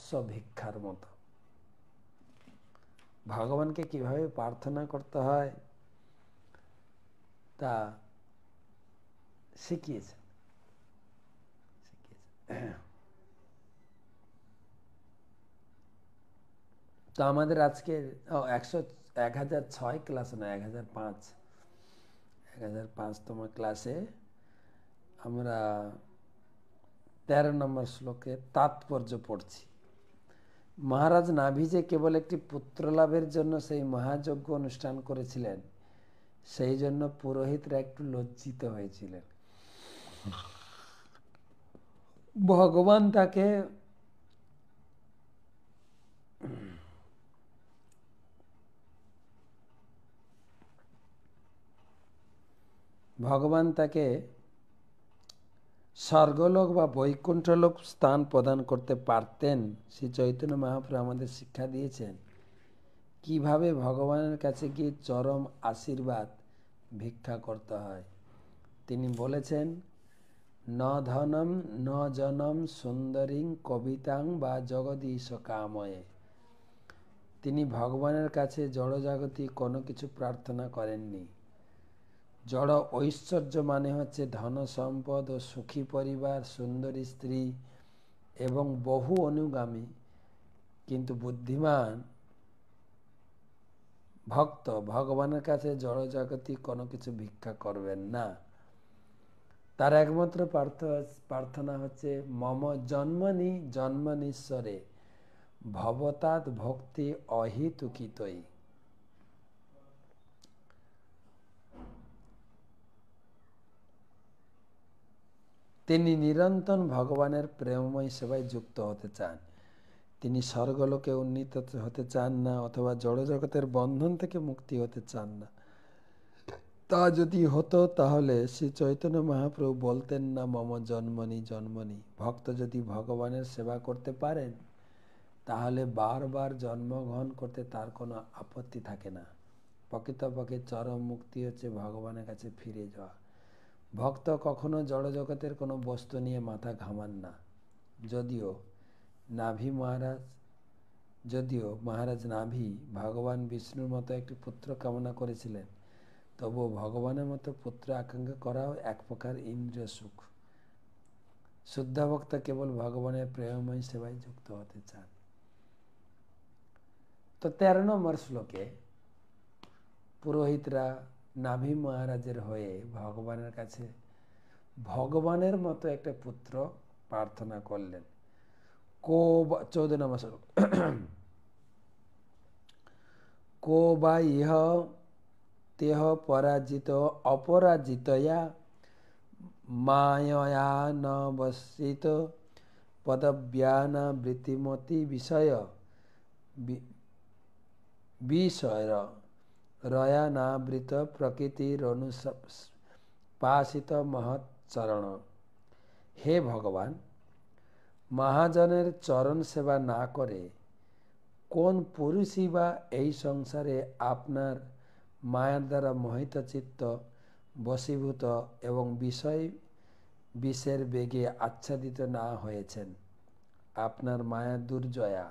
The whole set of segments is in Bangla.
শস্য ভিক্ষার মতো। ভগবানকে কিভাবে প্রার্থনা করতে হয় তা শিখিয়েছেন। তো আমাদের আজকের 1006 ক্লাস না 1005তম ক্লাসে আমরা 13 নম্বর শ্লোকে তাৎপর্য পড়ছি। মহারাজ নাভি যে কেবল একটি পুত্র লাভের জন্য সেই মহাযজ্ঞ অনুষ্ঠান করেছিলেন, সেই জন্য পুরোহিতরা একটু লজ্জিত হয়েছিলেন। ভগবান তাকে স্বর্গলোক বা বৈকুণ্ঠলোক স্থান প্রদান করতে পারতেন। শ্রী চৈতন্য মহাপ্রভু আমাদের শিক্ষা দিয়েছেন কিভাবে ভগবানের কাছে গিয়ে চরম আশীর্বাদ ভিক্ষা করতে হয়। তিনি বলেছেন, ন ধনম ন জনম সুন্দরীং কবিতাং বা জগদীশ কাময়ে। তিনি ভগবানের কাছে জড়জাগতিক কোনো কিছু প্রার্থনা করেননি। জড় ঐশ্বর্য মানে হচ্ছে ধন সম্পদ ও সুখী পরিবার, সুন্দরী স্ত্রী এবং বহু অনুগামী। কিন্তু বুদ্ধিমান ভক্ত ভগবানের কাছে জড়জাগতিক কোনো কিছু ভিক্ষা করবেন না। তার একমাত্র প্রার্থনা হচ্ছে মম জন্মনি জন্মনীশ্বরে ভবতাৎ ভক্তি অহিতুকিতই। তিনি নিরন্তর ভগবানের প্রেমময় সেবায় যুক্ত হতে চান। তিনি স্বর্গলোকে উন্নীত হতে চান না, অথবা জড়জগতের বন্ধন থেকে মুক্তি হতে চান না। তা যদি হতো তাহলে শ্রী চৈতন্য মহাপ্রভু বলতেন না মম জন্মনি জন্মনি। ভক্ত যদি ভগবানের সেবা করতে পারেন তাহলে বারবার জন্মগ্রহণ করতে তার কোনো আপত্তি থাকে না। প্রকৃতপক্ষে চরম মুক্তি হচ্ছে ভগবানের কাছে ফিরে যাওয়া। ভক্ত কখনো জড়জগতের কোনো বস্তু নিয়ে মাথা ঘামান না। যদিও মহারাজ নাভি ভগবান বিষ্ণুর মতো একটি পুত্র কামনা করেছিলেন, তবুও ভগবানের মতো পুত্র আকাঙ্ক্ষা করাও এক প্রকার ইন্দ্রিয় সুখ। শুদ্ধ ভক্ত কেবল ভগবানের প্রেমময় সেবায় যুক্ত হতে চান। তো 13 নম্বর শ্লোকে পুরোহিতরা নাভি মহারাজের হয়ে ভগবানের কাছে ভগবানের মতো একটা পুত্র প্রার্থনা করলেন। 14 নম্বর শ্লোক, কো বা ইহ তেহ পরাজিত অপরাজিতয়া মায়য়া ন বসিত পদব্যানা বৃত্তিমতি বিষয় রয়ানাবৃত প্রকৃতির অনুপাসিত মহৎচরণ। হে ভগবান, মহাজনের চরণ সেবা না করে কোন পুরুষই বা এই সংসারে আপনার মায়ার দ্বারা মোহিত চিত্ত বশীভূত এবং বিষের বেগে আচ্ছাদিত না হয়েছেন। আপনার মায়া দুর্জয়া,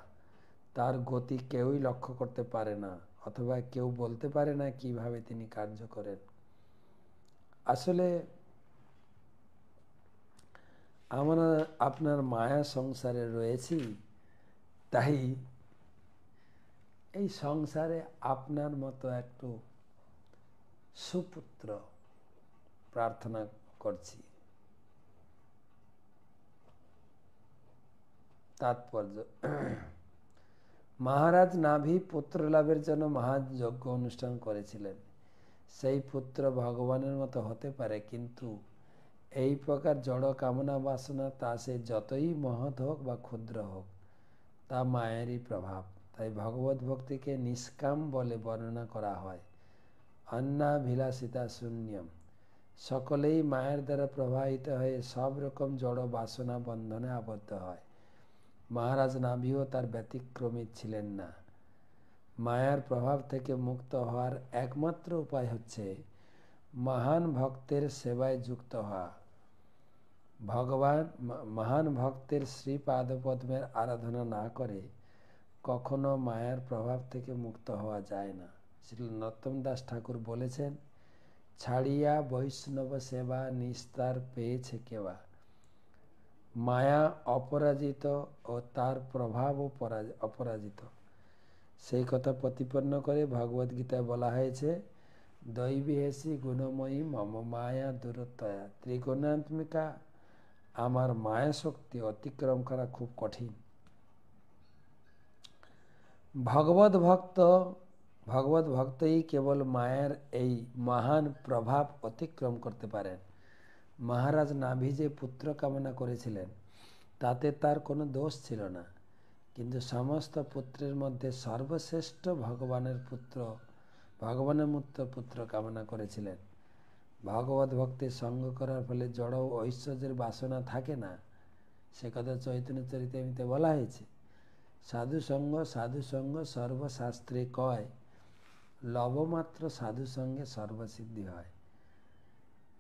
তার গতি কেউই লক্ষ্য করতে পারে না, অথবা কেউ বলতে পারে না কিভাবে তিনি কার্য করেন। আসলে আমরা আপনার মায়া সংসারে রয়েছি, তাই এই সংসারে আপনার মতো একটু সুপুত্র প্রার্থনা করছি। তাৎপর্য, মহারাজ নাভি পুত্র লাভের জন্য মহাযজ্ঞ অনুষ্ঠান করেছিলেন। সেই পুত্র ভগবানের মতো হতে পারে, কিন্তু এই প্রকার জড় কামনা বাসনা তা সে যতই মহৎ হোক বা ক্ষুদ্র হোক, তা মায়েরই প্রভাব। তাই ভগবত ভক্তিকে নিষ্কাম বলে বর্ণনা করা হয়। অন্নাভিলাষিতা শূন্যম। সকলেই মায়ের দ্বারা প্রভাবিত হয়ে সব রকম জড় বাসনা বন্ধনে আবদ্ধ হয়। মহারাজ নাভিও তার ব্যতিক্রমী ছিলেন না। মায়ার প্রভাব থেকে মুক্ত হওয়ার একমাত্র উপায় হচ্ছে মহান ভক্তের সেবায় যুক্ত হওয়া। ভগবান মহান ভক্তের শ্রীপাদপদ্মের আরাধনা না করে কখনো মায়ার প্রভাব থেকে মুক্ত হওয়া যায় না। শ্রী নরোত্তম দাস ঠাকুর বলেছেন, ছাড়িয়া বৈষ্ণব সেবা নিস্তার পেয়েছে কেবা, মায়া অপরাজিত ও তার প্রভাবও অপরাজিত। সেই কথা প্রতিপন্ন করে ভগবদ্গীতায় বলা হয়েছে, দৈবী হেসি গুণময়ী মম মায়া দূরত্বয়া, ত্রিগুণাত্মিকা আমার মায়া শক্তি অতিক্রম করা খুব কঠিন। ভগবত ভক্তই কেবল মায়ের এই মহান প্রভাব অতিক্রম করতে পারেন। মহারাজ নাভি যে পুত্র কামনা করেছিলেন তাতে তার কোনো দোষ ছিল না, কিন্তু সমস্ত পুত্রের মধ্যে সর্বশ্রেষ্ঠ ভগবানের পুত্র কামনা করেছিলেন। ভগবত ভক্তির সঙ্গ করার ফলে জড় ও ঐশ্বর্যের বাসনা থাকে না, সে কথা চৈতন্য চরিতামৃতে বলা হয়েছে। সাধু সঙ্গ সর্বশাস্ত্রে কয়, লবমাত্র সাধু সঙ্গে সর্বসিদ্ধি হয়।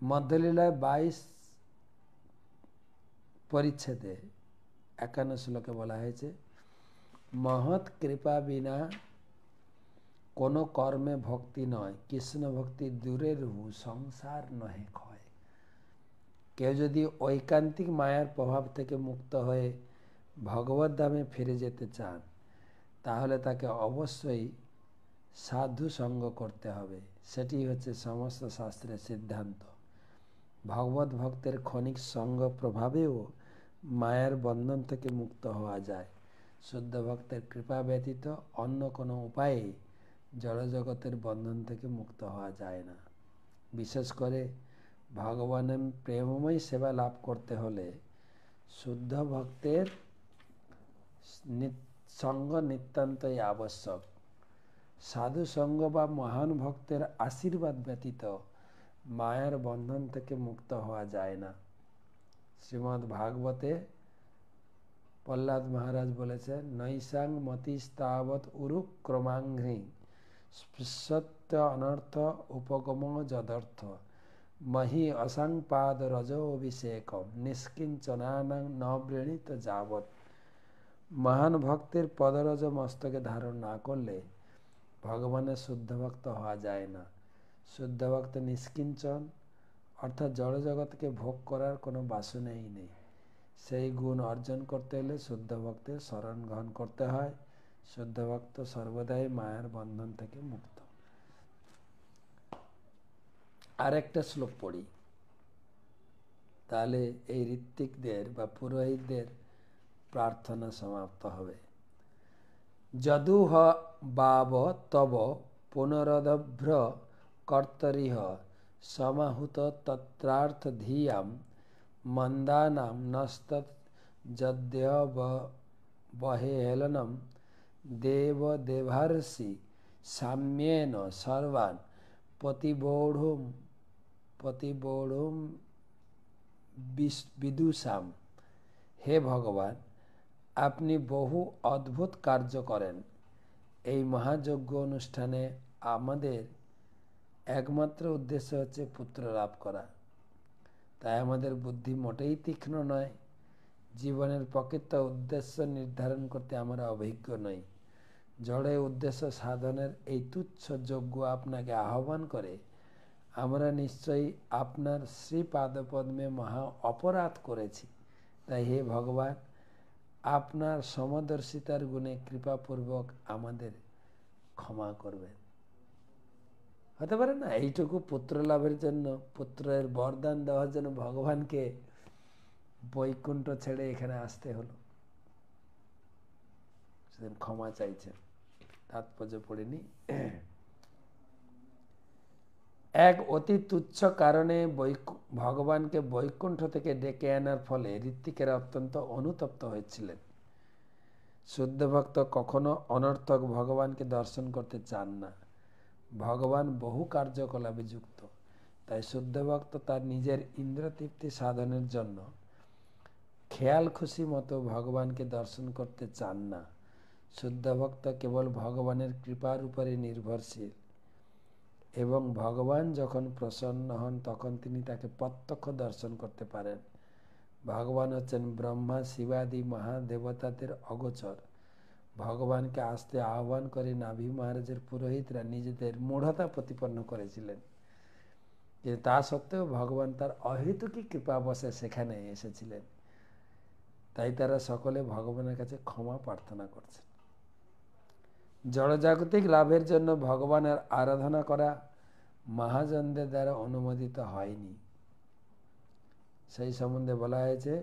মধ্যলীলায় 22 পরিচ্ছেদে 51 শ্লোকে বলা হয়েছে, মহৎ কৃপা বিনা কোনো কর্মে ভক্তি নয়, কৃষ্ণ ভক্তি দূরের সংসার নহে ক্ষয়। কেউ যদি ঐকান্তিক মায়ার প্রভাব থেকে মুক্ত হয়ে ভগবত ধামে ফিরে যেতে চান, তাহলে তাকে অবশ্যই সাধু সঙ্গ করতে হবে। সেটি হচ্ছে সমস্ত শাস্ত্রের সিদ্ধান্ত। ভগবত ভক্তের ক্ষণিক সঙ্গ প্রভাবেও মায়ার বন্ধন থেকে মুক্ত হওয়া যায়। শুদ্ধ ভক্তের কৃপা ব্যতীত অন্য কোনো উপায়ে জড়জগতের বন্ধন থেকে মুক্ত হওয়া যায় না। বিশেষ করে ভগবানের প্রেমময় সেবা লাভ করতে হলে শুদ্ধ ভক্তের সঙ্গ নিতান্তই আবশ্যক। সাধু সঙ্গ বা মহান ভক্তের আশীর্বাদ ব্যতীত মায়ার বন্ধন থেকে মুক্ত হওয়া যায় না। শ্রীমদ্ ভাগবতে প্রহ্লাদ মহারাজ বলেছেন, নৈসাং মতিস্তাবৎ উরু ক্রমাঘ্রি স্পৃশত্য অনর্থ উপগম যদর্থ মহি অসংপাদ রজো অভিষেকম নিষ্কিঞ্চনানাং ন বৃণীত যাবৎ। মহান ভক্তের পদরজ মস্তকে ধারণ না করলে ভগবানের শুদ্ধ ভক্ত হওয়া যায় না। শুদ্ধ ভক্ত নিষ্কিঞ্চন, অর্থাৎ জড়জগৎকে ভোগ করার কোনো বাসনাই নেই। সেই গুণ অর্জন করতে হলে শুদ্ধ ভক্তের শরণ গ্রহণ করতে হয়। শুদ্ধ ভক্ত সর্বদাই মায়ার বন্ধন থেকে মুক্ত। আরেকটা শ্লোক পড়ি, তাহলে এই ঋত্বিকদের বা পুরোহিতদের প্রার্থনা সমাপ্ত হবে। যদুহ বাব তব পুনরদভ্র কর্তরিহ সমাহুত তত্রার্থ ধিয়াম মন্দানাম নস্তৎ যদ্যবহেলনম দেব দেভার্ষি সাম্যেন সর্বান পতিবৌঢ়ুম বিদুষাম। হে ভগবান, আপনি বহু অদ্ভুত কার্য করেন। এই মহাযজ্ঞ অনুষ্ঠানে আমাদের একমাত্র উদ্দেশ্য হচ্ছে পুত্র লাভ করা। তাই আমাদের বুদ্ধি মোটেই তীক্ষ্ণ নয়। জীবনের প্রকৃত উদ্দেশ্য নির্ধারণ করতে আমরা অভিজ্ঞ নই। জড়ে উদ্দেশ্য সাধনের এই তুচ্ছ যজ্ঞ আপনাকে আহ্বান করে আমরা নিশ্চয়ই আপনার শ্রীপাদপদ্মে মহা অপরাধ করেছি। তাই হে ভগবান, আপনার সমদর্শিতার গুণে কৃপাপূর্বক আমাদের ক্ষমা করবেন। হতে পারে না এইটুকু পুত্র লাভের জন্য, পুত্রের বরদান দেওয়ার জন্য ভগবানকে বৈকুণ্ঠ ছেড়ে এখানে আসতে হলো। সেদিন ক্ষমা চাইছেন, তাৎপর্য পড়িনি। এক অতি তুচ্ছ কারণে ভগবানকে বৈকুণ্ঠ থেকে ডেকে আনার ফলে ঋত্বিকেরা অত্যন্ত অনুতপ্ত হয়েছিলেন। শুদ্ধ ভক্ত কখনো অনর্থক ভগবানকে দর্শন করতে চান না। ভগবান বহু কার্যকলাপে যুক্ত, তাই শুদ্ধ ভক্ত তার নিজের ইন্দ্রতৃপ্তি সাধনের জন্য খেয়াল খুশি মতো ভগবানকে দর্শন করতে চান না। শুদ্ধ ভক্ত কেবল ভগবানের কৃপার উপরে নির্ভরশীল এবং ভগবান যখন প্রসন্ন হন তখন তিনি তাকে প্রত্যক্ষ দর্শন করতে পারেন। ভগবান হচ্ছেন ব্রহ্মা শিবাদি মহাদেবতাদের অগোচর। ভগবানকে আসতে আহ্বান করে নাভি মহারাজের পুরোহিতরা নিজেদের মূঢ়তা প্রতিপন্ন করেছিলেন, কিন্তু তা সত্ত্বেও ভগবান তার অহেতুকী কৃপাবশে সেখানে এসেছিলেন। তাই তারা সকলে ভগবানের কাছে ক্ষমা প্রার্থনা করছেন। জড়জাগতিক লাভের জন্য ভগবানের আরাধনা করা মহাজনদের দ্বারা অনুমোদিত হয়নি। সেই সম্বন্ধে বলা হয়েছে,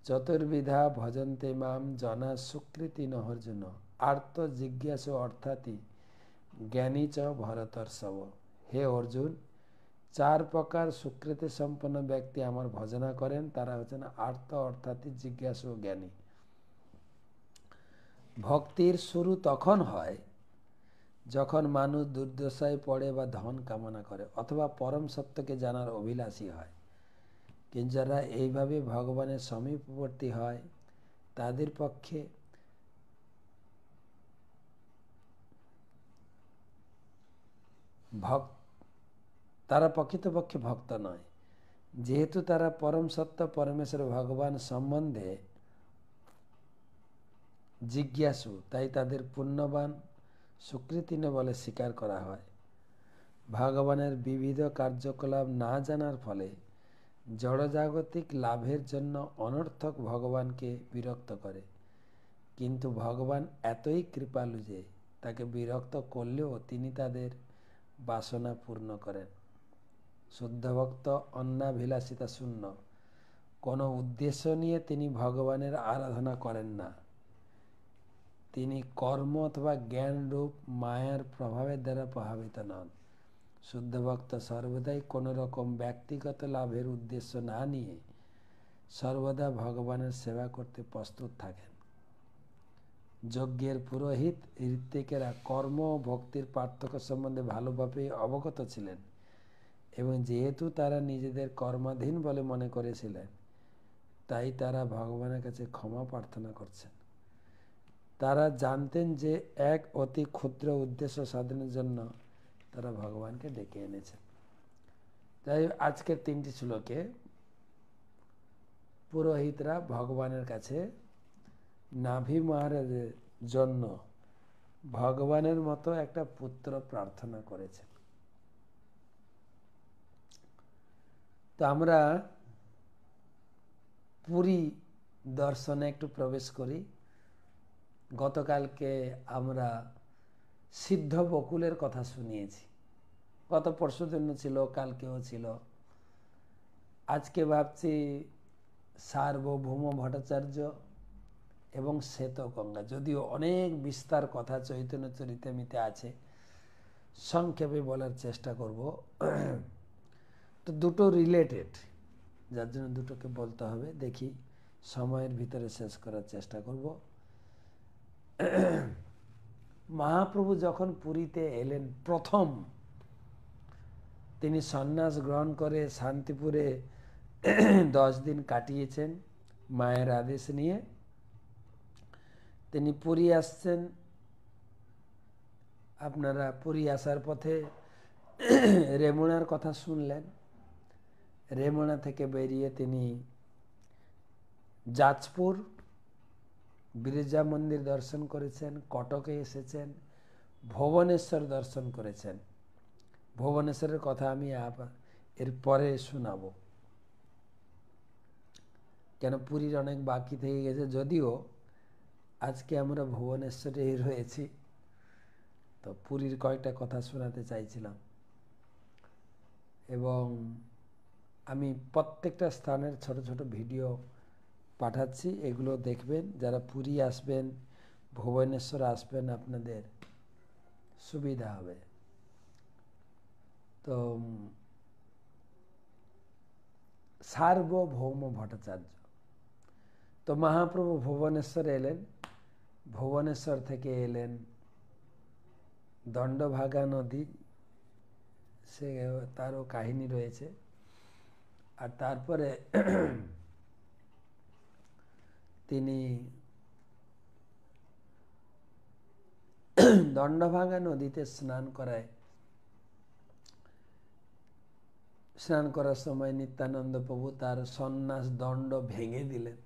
চতুর্বিধা ভজন্তে মাম জনা সুকৃতি নহর্জুন আর্ত জিজ্ঞাসু অর্থাৎই জ্ঞানী চ ভরতর্ষভ। হে অর্জুন, 4 প্রকার সুকৃতি সম্পন্ন ব্যক্তি আমার ভজনা করেন, তারা হচ্ছেন আর্ত অর্থাৎই জিজ্ঞাসু জ্ঞানী। ভক্তির শুরু তখন হয় যখন মানুষ দুর্দশায় পড়ে বা ধন কামনা করে অথবা পরম সত্যকে জানার অভিলাষী হয়। কিন্তু যারা এইভাবে ভগবানের সমীপবর্তী হয় তাদের পক্ষে তারা প্রকৃতপক্ষে ভক্ত নয়। যেহেতু তারা পরম সত্য পরমেশ্বর ভগবান সম্বন্ধে জিজ্ঞাসু, তাই তাদের পুণ্যবান সুকৃতিন বলে স্বীকার করা হয়। ভগবানের বিবিধ কার্যকলাপ না জানার ফলে জড়জাগতিক লাভের জন্য অনর্থক ভগবানকে বিরক্ত করে, কিন্তু ভগবান এতই কৃপালু যে তাকে বিরক্ত করলেও তিনি তাদের বাসনা পূর্ণ করেন। শুদ্ধ ভক্ত অন্নাভিলাষিতা শূন্য, কোনো উদ্দেশ্য নিয়ে তিনি ভগবানের আরাধনা করেন না। তিনি কর্ম অথবা জ্ঞান রূপ মায়ার প্রভাবের দ্বারা প্রভাবিত নন। শুদ্ধ ভক্ত সর্বদাই কোনো রকম ব্যক্তিগত লাভের উদ্দেশ্য না নিয়ে সর্বদা ভগবানের সেবা করতে প্রস্তুত থাকেন। যজ্ঞের পুরোহিত ঋত্বিকেরা কর্ম ও ভক্তির পার্থক্য সম্বন্ধে ভালোভাবে অবগত ছিলেন, এবং যেহেতু তারা নিজেদের কর্মাধীন বলে মনে করেছিলেন, তাই তারা ভগবানের কাছে ক্ষমা প্রার্থনা করছেন। তারা জানতেন যে এক অতি ক্ষুদ্র উদ্দেশ্য সাধনের জন্য তারা ভগবানকে ডেকে এনেছেন। তাই আজকের 3টি শ্লোকে পুরোহিতরা ভগবানের কাছে নাভি মহারাজের জন্য ভগবানের মতো একটা পুত্র প্রার্থনা করেছেন। তো আমরা পুরী দর্শনে একটু প্রবেশ করি। গতকালকে আমরা সিদ্ধ বকুলের কথা শুনিয়েছি, গত পরশুদিন ছিল, কালকেও ছিল। আজকে ভাবছি সার্বভৌম ভট্টাচার্য এবং শ্বেতগঙ্গা, যদিও অনেক বিস্তার কথা চৈতন্য চরিতামৃতে আছে, সংক্ষেপে বলার চেষ্টা করব। তো দুটো রিলেটেড, যার জন্য দুটোকে বলতে হবে। দেখি সময়ের ভিতরে শেষ করার চেষ্টা করব। মহাপ্রভু যখন পুরীতে এলেন প্রথম, তিনি সন্ন্যাস গ্রহণ করে শান্তিপুরে 10 দিন কাটিয়েছেন মায়ের আদেশ নিয়ে। তিনি পুরী আসছেন। আপনারা পুরী আসার পথে রেমুনার কথা শুনলেন। রেমুনা থেকে বেরিয়ে তিনি যাজপুর বিরজা মন্দির দর্শন করেছেন, কটকে এসেছেন, ভুবনেশ্বর দর্শন করেছেন। ভুবনেশ্বরের কথা আমি এর পরে শোনাবো, কেন পুরীর অনেক বাকি থেকে গেছে। যদিও আজকে আমরা ভুবনেশ্বরেই রয়েছি, তো পুরীর কয়েকটা কথা শোনাতে চাইছিলাম। এবং আমি প্রত্যেকটা স্থানের ছোট ছোট ভিডিও পাঠাচ্ছি, এগুলো দেখবেন। যারা পুরী আসবেন, ভুবনেশ্বর আসবেন, আপনাদের সুবিধা হবে। তো সার্বভৌম ভট্টাচার্য, তো মহাপ্রভু ভুবনেশ্বর এলেন। ভুবনেশ্বর থেকে এলেন দণ্ডভাগা নদী, সে তারও কাহিনী রয়েছে। আর তারপরে তিনি দণ্ডভাগা নদীতে স্নান করায় স্নান করার সময় নিত্যানন্দ প্রভু তার সন্ন্যাস দণ্ড ভেঙে দিলেন,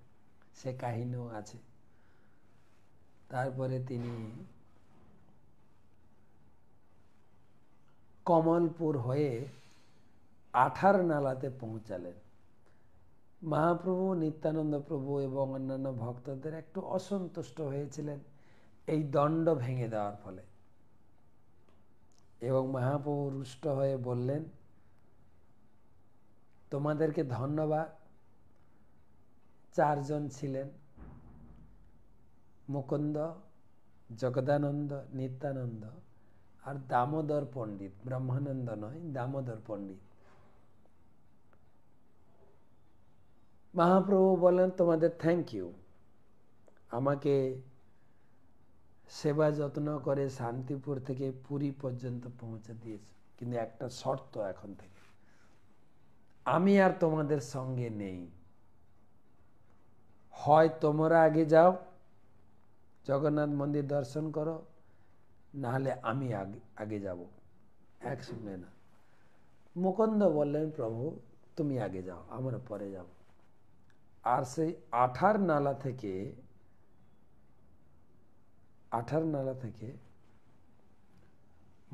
সে কাহিনীও আছে। তারপরে তিনি কমলপুর হয়ে আঠার নালাতে পৌঁছালেন। মহাপ্রভু, নিত্যানন্দ প্রভু এবং অন্যান্য ভক্তদের একটু অসন্তুষ্ট হয়েছিলেন এই দণ্ড ভেঙে দেওয়ার ফলে, এবং মহাপ্রভু রুষ্ট হয়ে বললেন, তোমাদেরকে ধন্যবাদ। চারজন ছিলেন, মুকুন্দ, জগদানন্দ, নিত্যানন্দ আর দামোদর পণ্ডিত। ব্রহ্মানন্দ নয়, দামোদর পণ্ডিত। মহাপ্রভু বলেন, তোমাদের থ্যাংক ইউ, আমাকে সেবা যত্ন করে শান্তিপুর থেকে পুরী পর্যন্ত পৌঁছে দিয়েছে, কিন্তু একটা শর্ত, এখন থেকে আমি আর তোমাদের সঙ্গে নেই। হয় তোমরা আগে যাও, জগন্নাথ মন্দির দর্শন করো, নাহলে আমি আগে যাব, একসঙ্গে না। মুকুন্দ বললেন, প্রভু তুমি আগে যাও, আমরা পরে যাব। আর সেই আঠার নালা থেকে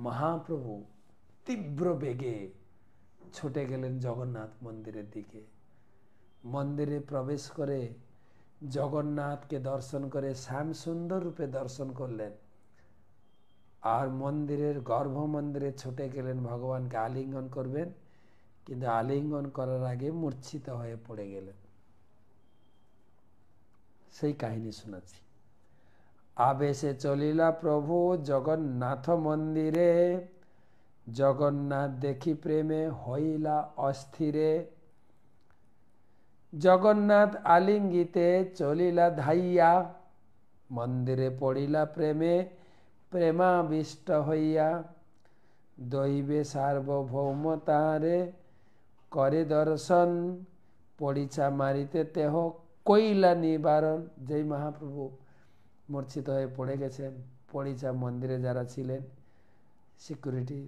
মহাপ্রভু তীব্র বেগে ছুটে গেলেন জগন্নাথ মন্দিরের দিকে। মন্দিরে প্রবেশ করে জগন্নাথকে দর্শন করে শ্যাম সুন্দর রূপে দর্শন করলেন, আর মন্দিরের গর্ভ মন্দিরে ছুটে গেলেন ভগবানকে আলিঙ্গন করবেন, কিন্তু আলিঙ্গন করার আগে মূর্ছিত হয়ে পড়ে গেলেন। সেই কাহিনী শোনাচ্ছি। আবেশে চলিলা প্রভু জগন্নাথ মন্দিরে, জগন্নাথ দেখি প্রেমে হইলা অস্থিরে। জগন্নাথ আলিঙ্গিতে চলিলা ধাইয়া, মন্দিরে পড়িলা প্রেমে প্রেমাবিষ্ট হইয়া। দৈবে সার্বভৌমতারে করে দর্শন, পড়িছা মারিতে তেহ কইলা নিবারণ। যেই মহাপ্রভু মূর্ছিত হয়ে পড়ে গেছেন, পড়িছা মন্দিরে যারা ছিলেন সিকিউরিটি